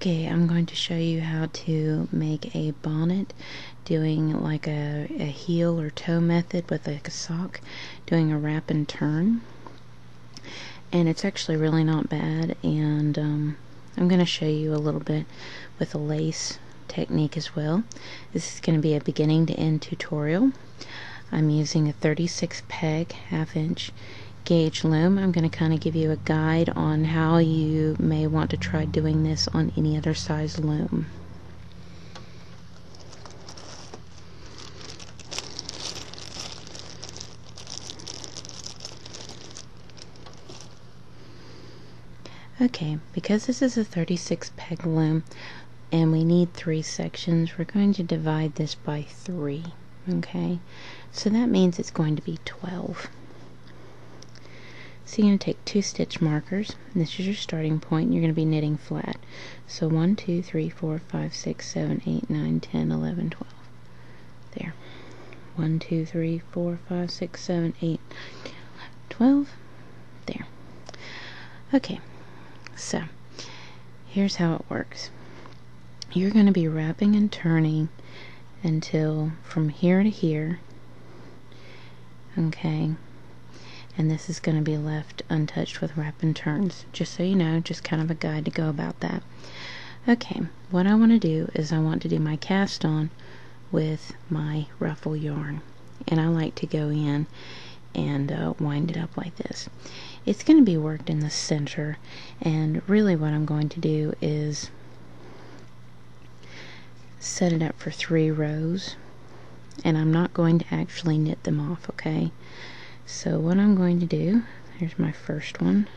Okay, I'm going to show you how to make a bonnet doing like a heel or toe method with like a sock, doing a wrap and turn. And it's actually really not bad, and I'm going to show you a little bit with a lace technique as well. This is going to be a beginning to end tutorial. I'm using a 36 peg 1/2 inch gauge loom. I'm going to kind of give you a guide on how you may want to try doing this on any other size loom. Okay, because this is a 36 peg loom and we need 3 sections, we're going to divide this by 3. Okay, so that means it's going to be 12. So you're going to take 2 stitch markers, and this is your starting point, and you're going to be knitting flat. So 1, 2, 3, 4, 5, 6, 7, 8, 9, 10, 11, 12. There. 1, 2, 3, 4, 5, 6, 7, 8, 9, 10, 11, 12. There. Okay, so here's how it works. You're going to be wrapping and turning until from here to here. Okay. And this is going to be left untouched with wrap and turns, just so you know, just kind of a guide to go about that. Okay, what I want to do is I want to do my cast on with my ruffle yarn, and I like to go in and wind it up like this. It's going to be worked in the center, and really what I'm going to do is set it up for 3 rows, and I'm not going to actually knit them off, okay? So what I'm going to do, here's my first one.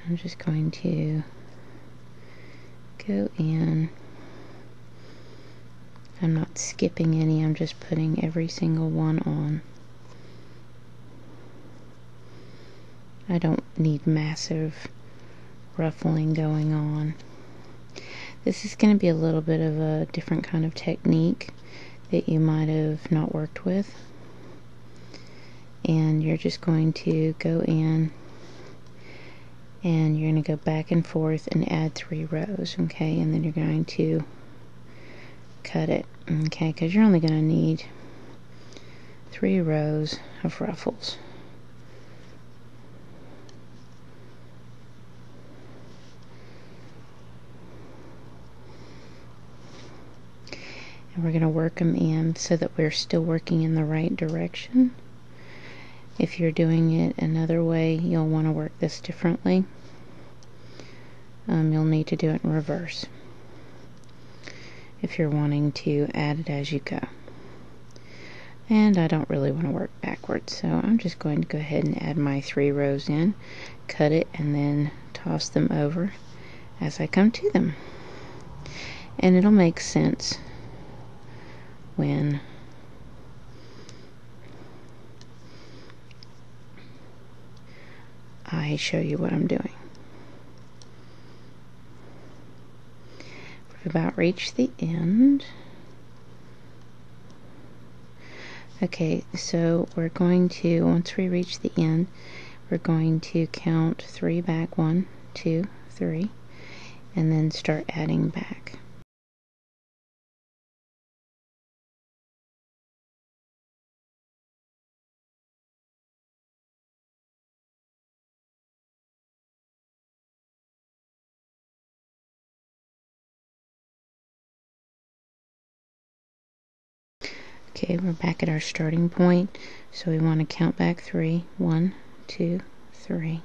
I'm just going to go in. I'm not skipping any, I'm just putting every single one on. I don't need massive ruffling going on. This is going to be a little bit of a different kind of technique that you might have not worked with, and you're just going to go in and you're going to go back and forth and add 3 rows, okay, and then you're going to cut it, okay, because you're only going to need 3 rows of ruffles. And we're going to work them in so that we're still working in the right direction. If you're doing it another way, you'll want to work this differently. You'll need to do it in reverse if you're wanting to add it as you go. And I don't really want to work backwards, so I'm just going to go ahead and add my 3 rows in, cut it, and then toss them over as I come to them. And it'll make sense when I show you what I'm doing. We've about reached the end. Okay, so we're going to, once we reach the end, we're going to count 3 back, 1, 2, 3, and then start adding back. Okay, we're back at our starting point, so we want to count back 3, 1, 2, 3,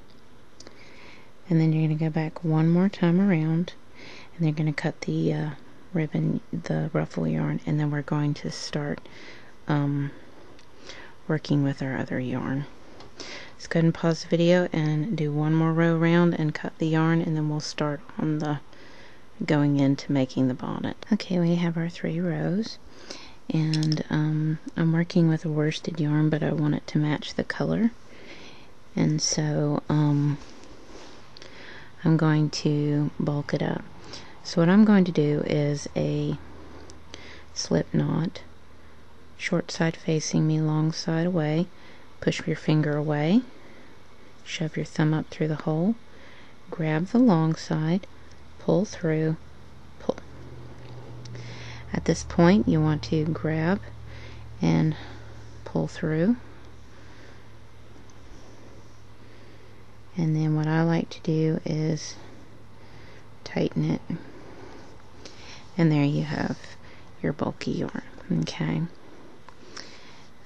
and then you're going to go back one more time around, and they're going to cut the ribbon, the ruffle yarn, and then we're going to start working with our other yarn. Let's go ahead and pause the video and do one more row around and cut the yarn, and then we'll start on the going into making the bonnet. Okay, we have our 3 rows. And I'm working with a worsted yarn, but I want it to match the color, and so I'm going to bulk it up. So what I'm going to do is a slip knot, short side facing me, long side away, push your finger away, shove your thumb up through the hole, grab the long side, pull through, pull. At this point you want to grab and pull through, and then what I like to do is tighten it, and there you have your bulky yarn. Okay,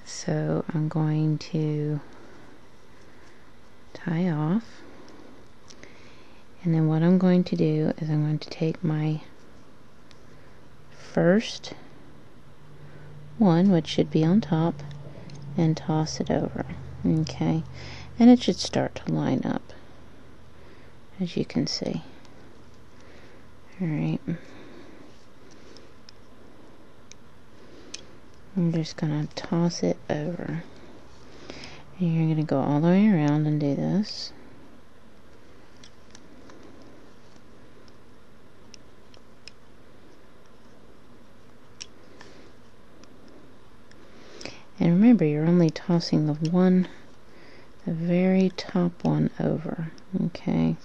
so I'm going to tie off, and then what I'm going to do is I'm going to take my first one, which should be on top, and toss it over. Okay, and it should start to line up, as you can see. Alright, I'm just going to toss it over. And you're going to go all the way around and do this. And remember, you're only tossing the very top one over. Okay.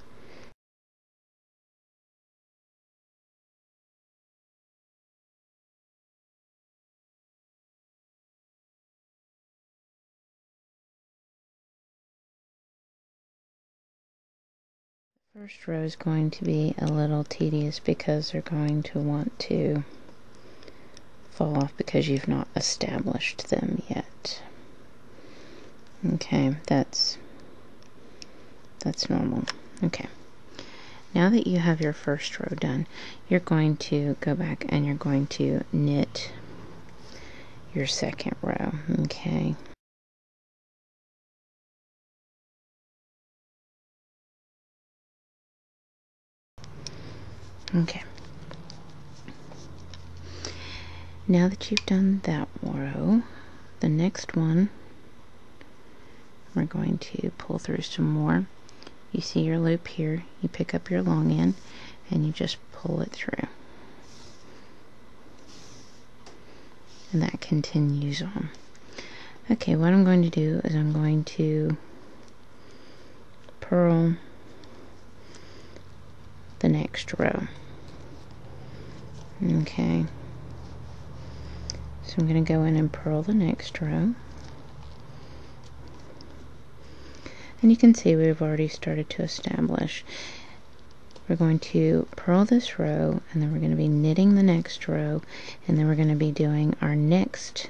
First row is going to be a little tedious because they're going to want to fall off because you've not established them yet. Okay, that's normal. Okay, now that you have your first row done, you're going to go back and you're going to knit your second row. Okay. Okay. Now that you've done that row, the next one, we're going to pull through some more. You see your loop here, you pick up your long end and you just pull it through. And that continues on. Okay, what I'm going to do is I'm going to purl the next row. Okay. So I'm going to go in and purl the next row. And you can see we've already started to establish. We're going to purl this row, and then we're going to be knitting the next row, and then we're going to be doing our next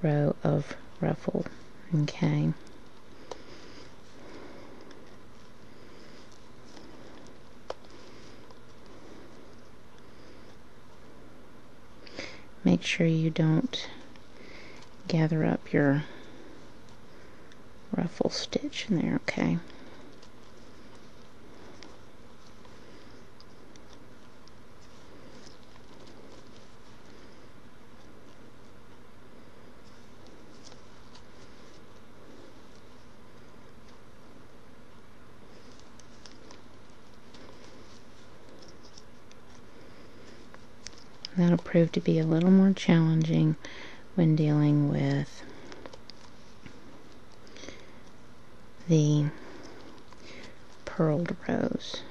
row of ruffle. Okay. Make sure you don't gather up your ruffle stitch in there, okay? That'll prove to be a little more challenging when dealing with the purled rows.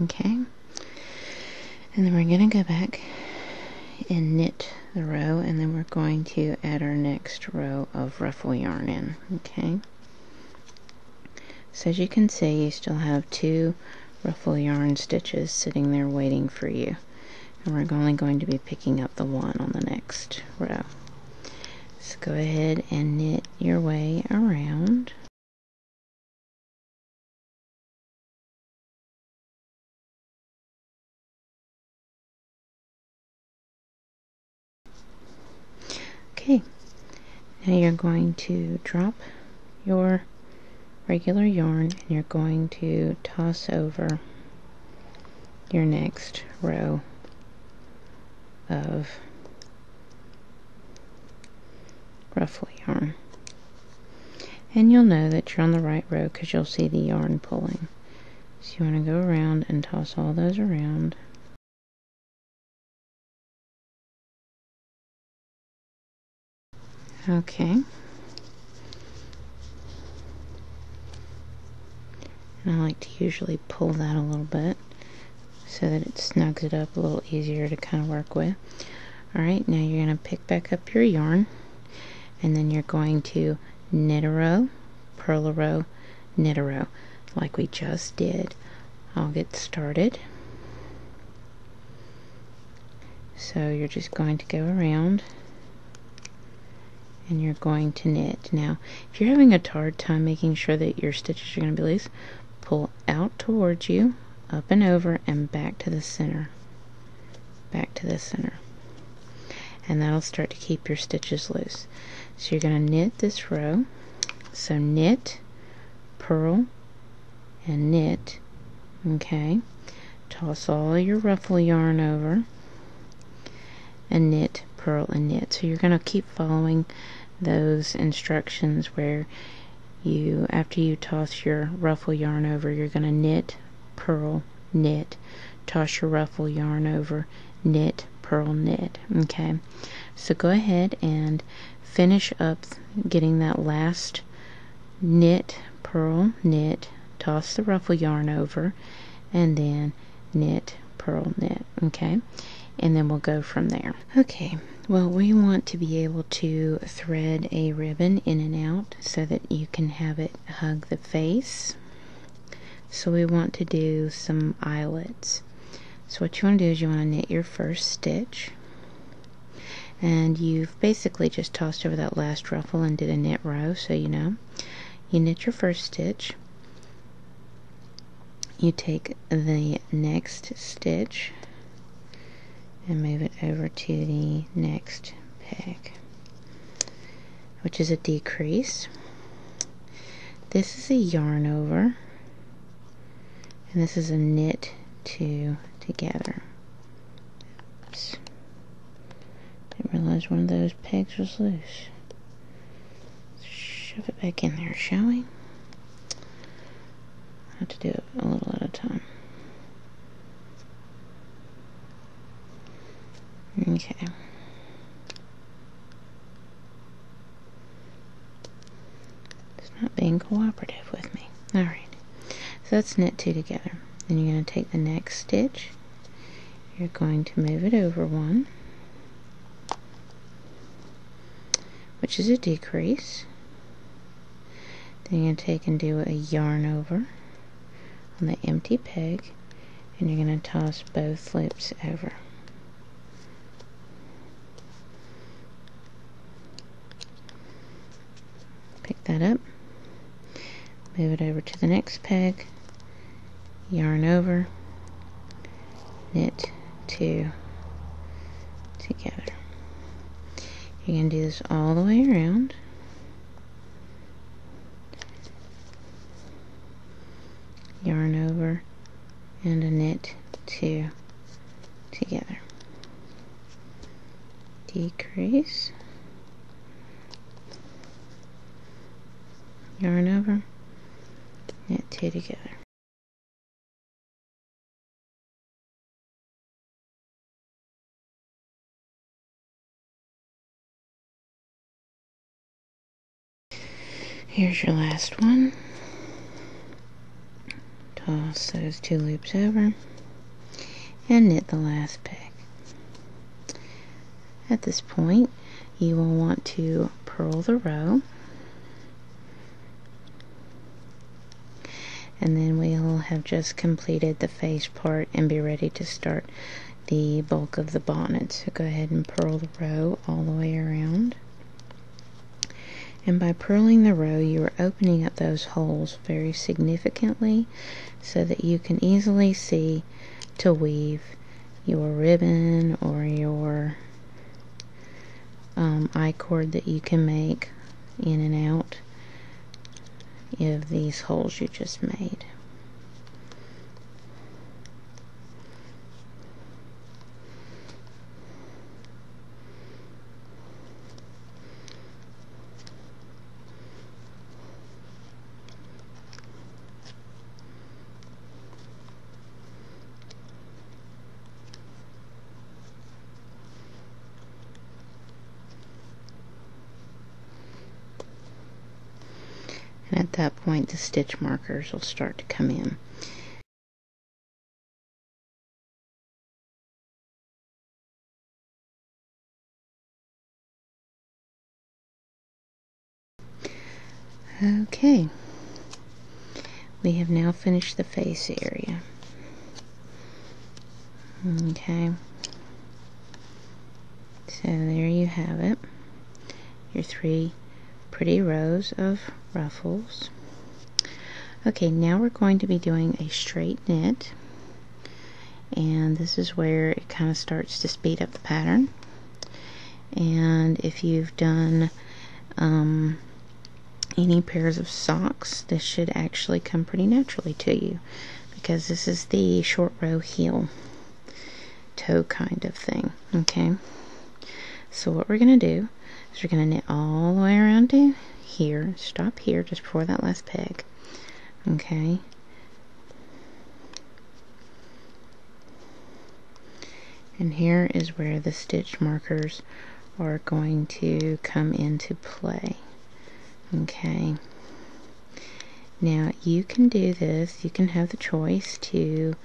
Okay, and then we're going to go back and knit the row, and then we're going to add our next row of ruffle yarn in. Okay, so as you can see, you still have 2 ruffle yarn stitches sitting there waiting for you, and we're only going to be picking up the one on the next row. So go ahead and knit your way around. Okay, now you're going to drop your regular yarn and you're going to toss over your next row of ruffle yarn. And you'll know that you're on the right row because you'll see the yarn pulling. So you want to go around and toss all those around. Okay. And I like to usually pull that a little bit so that it snugs it up a little easier to kind of work with. Alright, now you're going to pick back up your yarn, and then you're going to knit a row, purl a row, knit a row, like we just did. I'll get started. So you're just going to go around and you're going to knit. Now, if you're having a hard time making sure that your stitches are going to be loose, pull out towards you, up and over, and back to the center. Back to the center. And that'll start to keep your stitches loose. So you're going to knit this row. So knit, purl, and knit. Okay. Toss all your ruffle yarn over, and knit, purl, and knit. So you're going to keep following those instructions where you, after you toss your ruffle yarn over, you're going to knit, purl, knit, toss your ruffle yarn over, knit, purl, knit. Okay, so go ahead and finish up getting that last knit, purl, knit, toss the ruffle yarn over, and then knit, purl, knit. Okay, and then we'll go from there. Okay, well, we want to be able to thread a ribbon in and out so that you can have it hug the face. So we want to do some eyelets. So what you want to do is you want to knit your first stitch, and you've basically just tossed over that last ruffle and did a knit row, so you know. You knit your first stitch, you take the next stitch and move it over to the next peg, which is a decrease. This is a yarn over, and this is a knit two together. Oops. Didn't realize one of those pegs was loose. Let's shove it back in there, shall we? I have to do it a little at a time. Okay. It's not being cooperative with me. Alright. So let's knit two together. Then you're going to take the next stitch. You're going to move it over one, which is a decrease. Then you're going to take and do a yarn over on the empty peg, and you're going to toss both loops over. Pick that up, move it over to the next peg, yarn over, knit two together. You're going to do this all the way around. Yarn over and a knit two together. Decrease, yarn over, knit two together. Here's your last one. Toss those two loops over and knit the last peg. At this point, you will want to purl the row, and then we'll have just completed the face part and be ready to start the bulk of the bonnet. So go ahead and purl the row all the way around. And by purling the row, you are opening up those holes very significantly so that you can easily see to weave your ribbon or your I-cord that you can make in and out of these holes you just made. and at that point the stitch markers will start to come in. Okay, we have now finished the face area. Okay, so there you have it, your 3 pretty rows of ruffles. Okay, now we're going to be doing a straight knit, and this is where it kind of starts to speed up the pattern. And if you've done any pairs of socks, this should actually come pretty naturally to you, because this is the short row heel toe kind of thing. Okay, so what we're going to do is we're going to knit all the way around to here, stop here just before that last peg. Okay, and here is where the stitch markers are going to come into play. Okay, now you can do this, you can have the choice to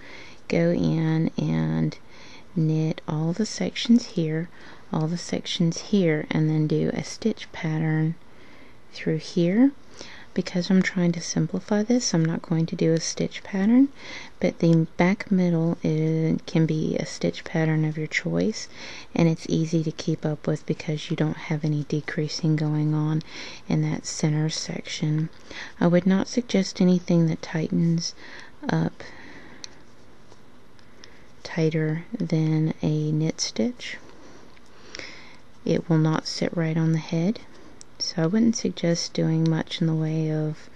go in and knit all the sections here, all the sections here, and then do a stitch pattern through here. Because I'm trying to simplify this, I'm not going to do a stitch pattern, but the back middle can be a stitch pattern of your choice, and it's easy to keep up with because you don't have any decreasing going on in that center section. I would not suggest anything that tightens up tighter than a knit stitch. It will not sit right on the head. So I wouldn't suggest doing much in the way of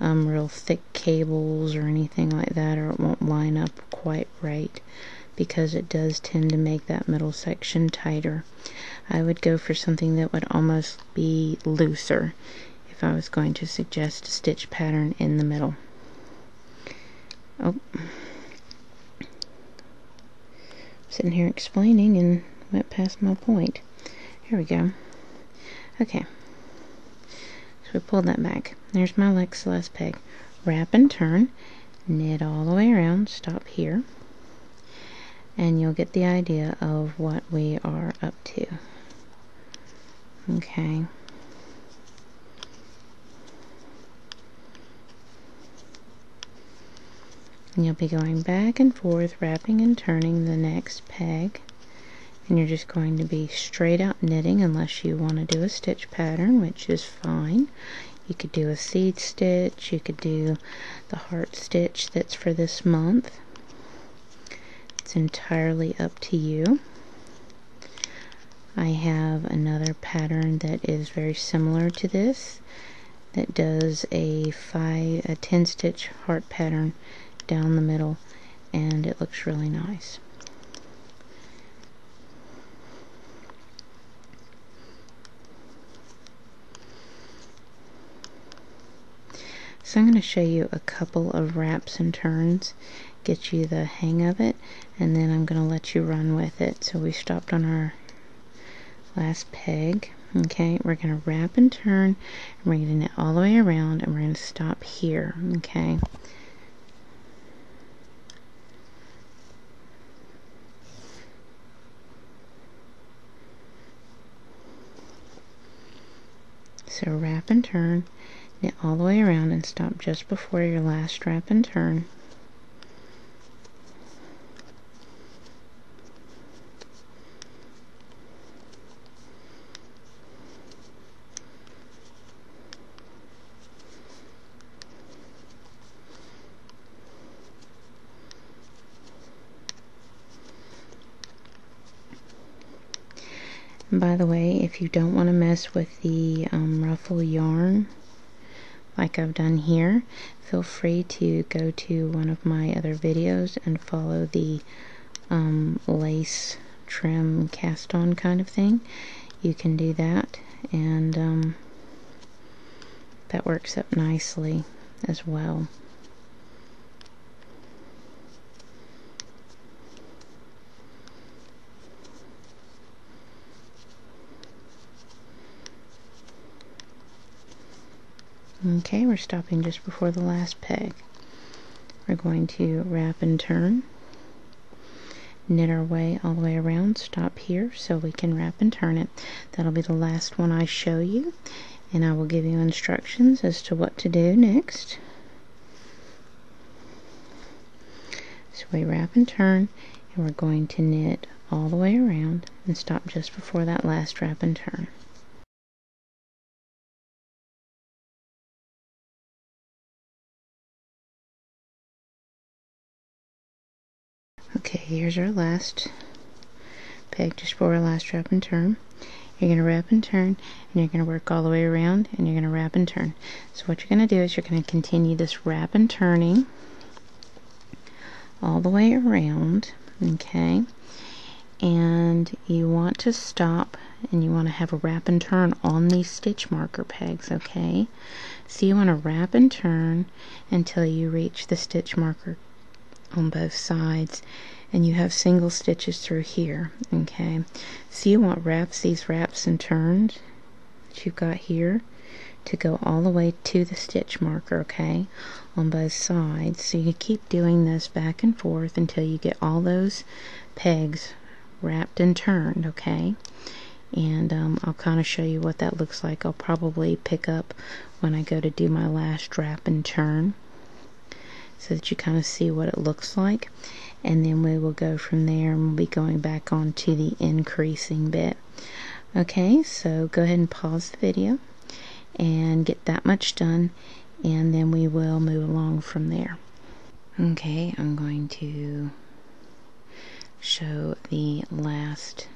real thick cables or anything like that, or it won't line up quite right, because it does tend to make that middle section tighter. I would go for something that would almost be looser if I was going to suggest a stitch pattern in the middle. Oh, sitting here explaining and went past my point. Here we go. Okay. So we pulled that back. There's my last peg. Wrap and turn, knit all the way around, stop here, and you'll get the idea of what we are up to. Okay. And you'll be going back and forth, wrapping and turning the next peg. And you're just going to be straight out knitting unless you want to do a stitch pattern, which is fine. You could do a seed stitch, you could do the heart stitch that's for this month. It's entirely up to you. I have another pattern that is very similar to this that does a 10 stitch heart pattern down the middle, and it looks really nice. So I'm going to show you a couple of wraps and turns, get you the hang of it, and then I'm going to let you run with it. So we stopped on our last peg. Okay, we're going to wrap and turn, and we're going to knit all the way around, and we're going to stop here. Okay. So wrap and turn, knit all the way around, and stop just before your last wrap and turn. And by the way, if you don't want to mess with the ruffle yarn like I've done here, feel free to go to one of my other videos and follow the lace trim cast on kind of thing. You can do that, and that works up nicely as well. Okay, we're stopping just before the last peg. We're going to wrap and turn, knit our way all the way around, stop here so we can wrap and turn it. That'll be the last one I show you, and I will give you instructions as to what to do next. So we wrap and turn, and we're going to knit all the way around and stop just before that last wrap and turn. Okay, here's our last peg just before our last wrap and turn. You're going to wrap and turn, and you're going to work all the way around, and you're going to wrap and turn. So what you're going to do is you're going to continue this wrap and turning all the way around, okay? And you want to stop, and you want to have a wrap and turn on these stitch marker pegs, okay? So you want to wrap and turn until you reach the stitch marker on both sides, and you have single stitches through here, okay? So you want these wraps and turns that you've got here to go all the way to the stitch marker, okay, on both sides. So you keep doing this back and forth until you get all those pegs wrapped and turned, okay? And I'll kind of show you what that looks like. I'll probably pick up when I go to do my last wrap and turn, so that you kind of see what it looks like, and then we will go from there, and we'll be going back on to the increasing bit. Okay, so go ahead and pause the video and get that much done, and then we will move along from there. Okay, I'm going to show the last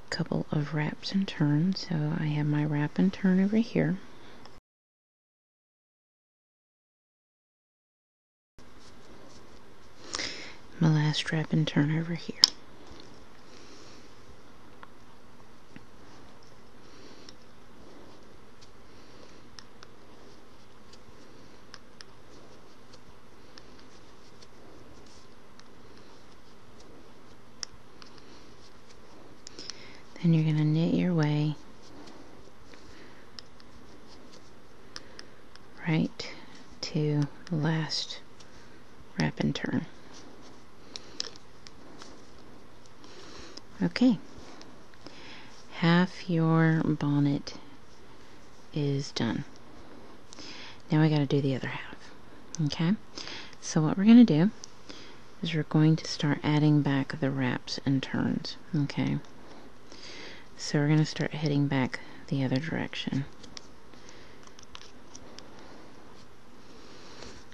couple of wraps and turns. So I have my wrap and turn over here. My last wrap and turn over here. Then you're going to knit your way right to the last wrap and turn. Okay, half your bonnet is done. Now I got to do the other half. Okay, so what we're going to do is we're going to start adding back the wraps and turns. Okay, so we're going to start heading back the other direction.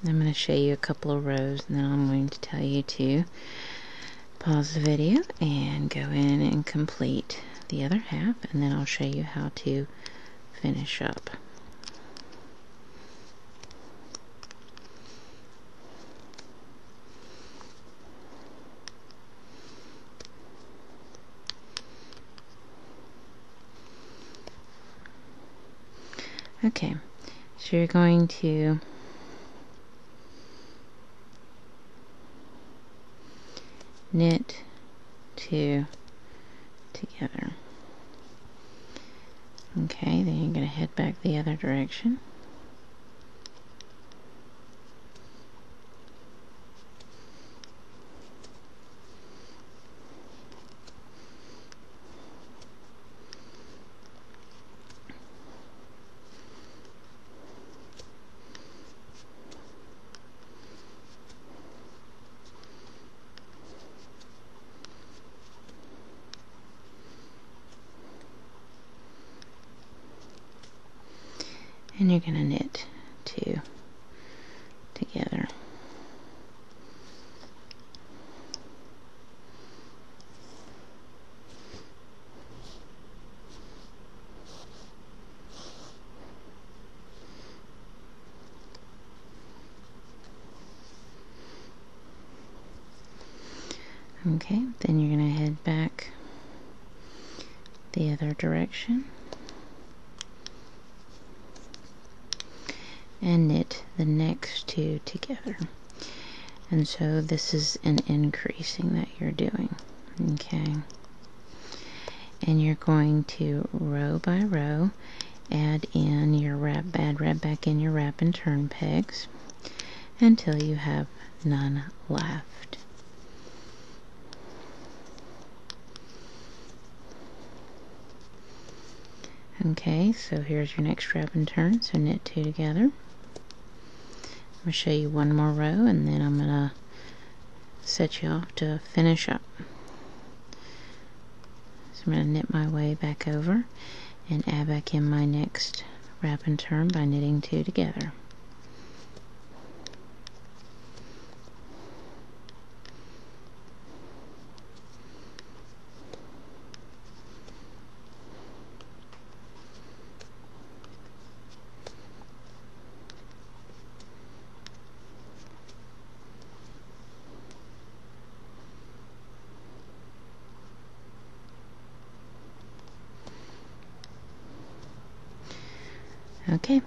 I'm going to show you a couple of rows, and then I'm going to tell you to pause the video and go in and complete the other half, and then I'll show you how to finish up. Okay, so you're going to knit two together. Okay, then you're going to head back the other direction. And you're going to knit two together. Okay, then you're going to head back the other direction and knit the next two together. And so this is an increasing that you're doing. Okay, and you're going to row by row add back in your wrap and turn pegs until you have none left. Okay, so here's your next wrap and turn. So knit 2 together. I'm going to show you one more row and then I'm going to set you off to finish up. So I'm going to knit my way back over and add back in my next wrap and turn by knitting 2 together. Okay,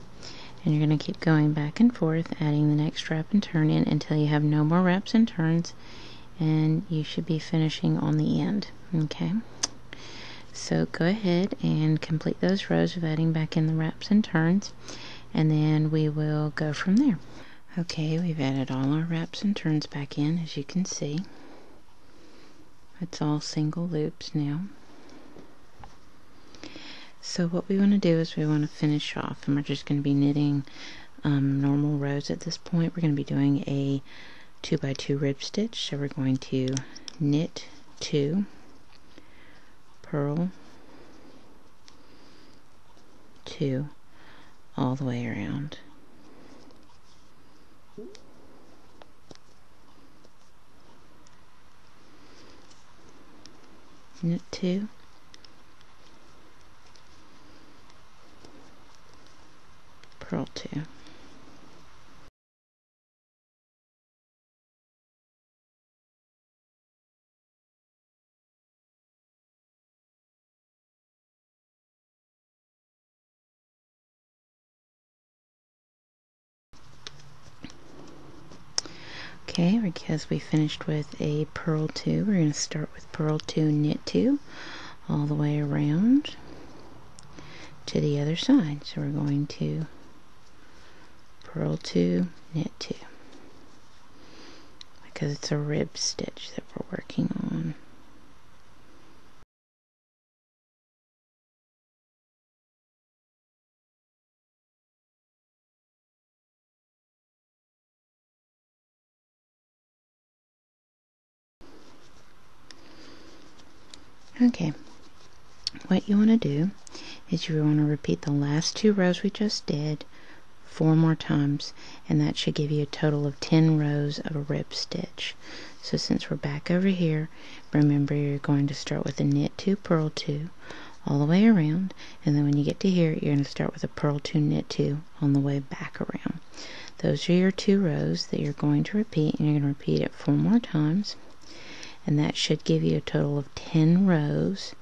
and you're going to keep going back and forth, adding the next wrap and turn in until you have no more wraps and turns, and you should be finishing on the end. Okay, so go ahead and complete those rows of adding back in the wraps and turns, and then we will go from there. Okay, we've added all our wraps and turns back in, as you can see. It's all single loops now. So what we want to do is we want to finish off, and we're just going to be knitting normal rows at this point. We're going to be doing a 2x2 rib stitch, so we're going to knit 2, purl 2 all the way around. Knit 2, purl 2. Okay, because we finished with a purl 2, we're going to start with purl 2, knit 2 all the way around to the other side. So we're going to purl 2, knit 2, because it's a rib stitch that we're working on. Okay, what you want to do is you want to repeat the last 2 rows we just did 4 more times, and that should give you a total of 10 rows of a rib stitch. So since we're back over here, remember you're going to start with a knit 2, purl 2 all the way around, and then when you get to here, you're going to start with a purl 2, knit 2 on the way back around. Those are your 2 rows that you're going to repeat, and you're going to repeat it 4 more times, and that should give you a total of 10 rows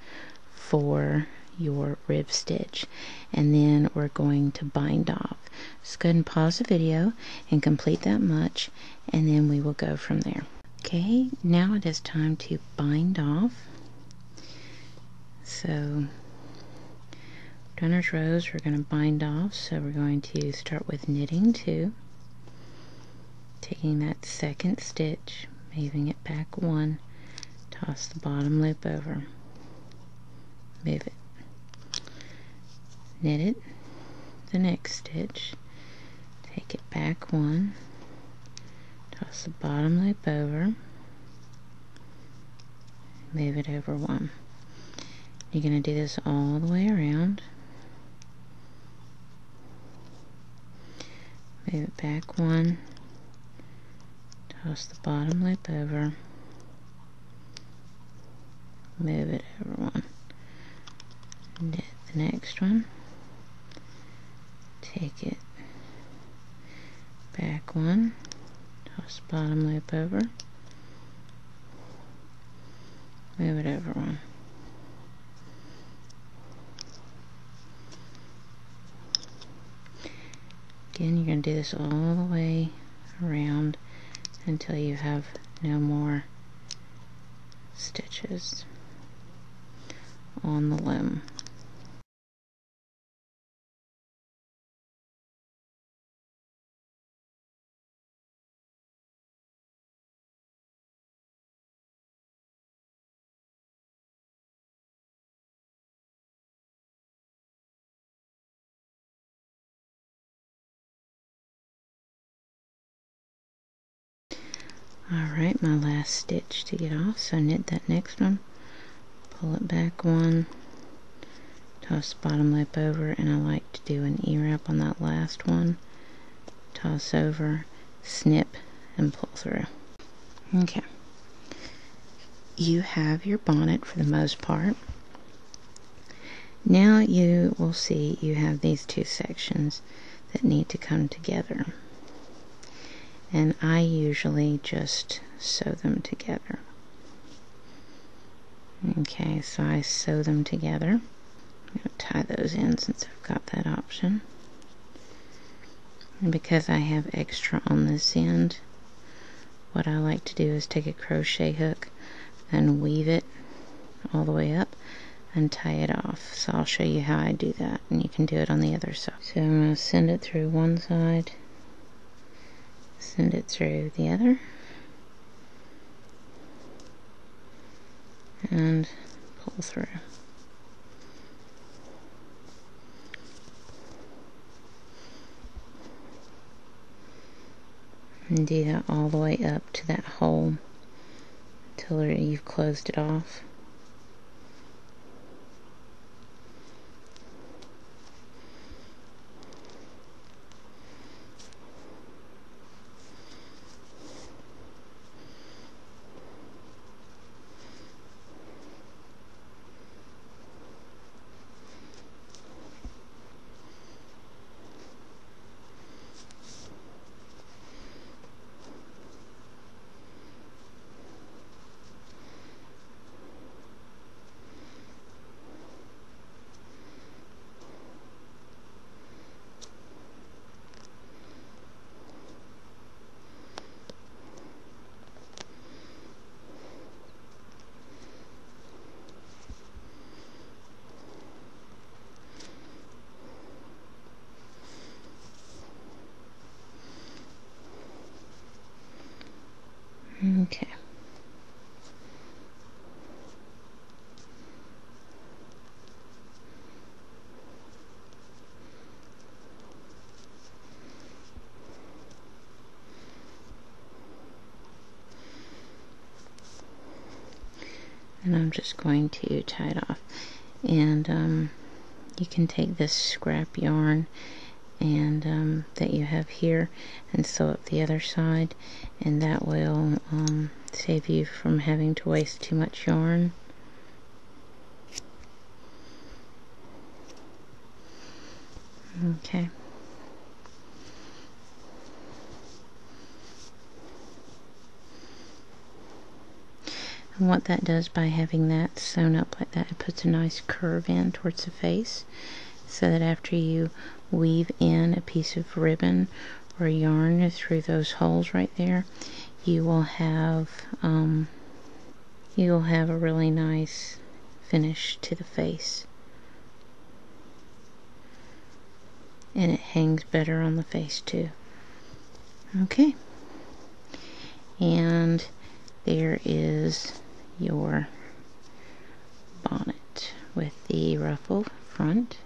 for your rib stitch. And then we're going to bind off. Just go ahead and pause the video and complete that much, and then we will go from there. Okay, now it is time to bind off. So done our rows, we're going to bind off. So we're going to start with knitting 2, taking that second stitch, moving it back 1, toss the bottom loop over, move it, knit it, the next stitch, take it back 1, toss the bottom loop over, move it over 1. You're going to do this all the way around, move it back 1, toss the bottom loop over, move it over 1, knit the next one, take it back 1, toss the bottom loop over, move it over 1. Again, you're going to do this all the way around until you have no more stitches on the loom. Alright, my last stitch to get off, so knit that next one, pull it back one, toss the bottom loop over, and I like to do an E-wrap on that last one, toss over, snip, and pull through. Okay, you have your bonnet for the most part. Now you will see you have these two sections that need to come together. And I usually just sew them together. Okay, so I sew them together. I'm going to tie those in since I've got that option. And because I have extra on this end, what I like to do is take a crochet hook and weave it all the way up and tie it off. So I'll show you how I do that, and you can do it on the other side. So I'm going to send it through one side, send it through the other, and pull through. And do that all the way up to that hole until you've closed it off. Okay. And I'm just going to tie it off. And you can take this scrap yarn and that you have here and sew up the other side, and that will save you from having to waste too much yarn. Okay. And what that does by having that sewn up like that, it puts a nice curve in towards the face, so that after you weave in a piece of ribbon or yarn through those holes right there, you will have a really nice finish to the face, and it hangs better on the face too. Okay, and there is your bonnet with the ruffle front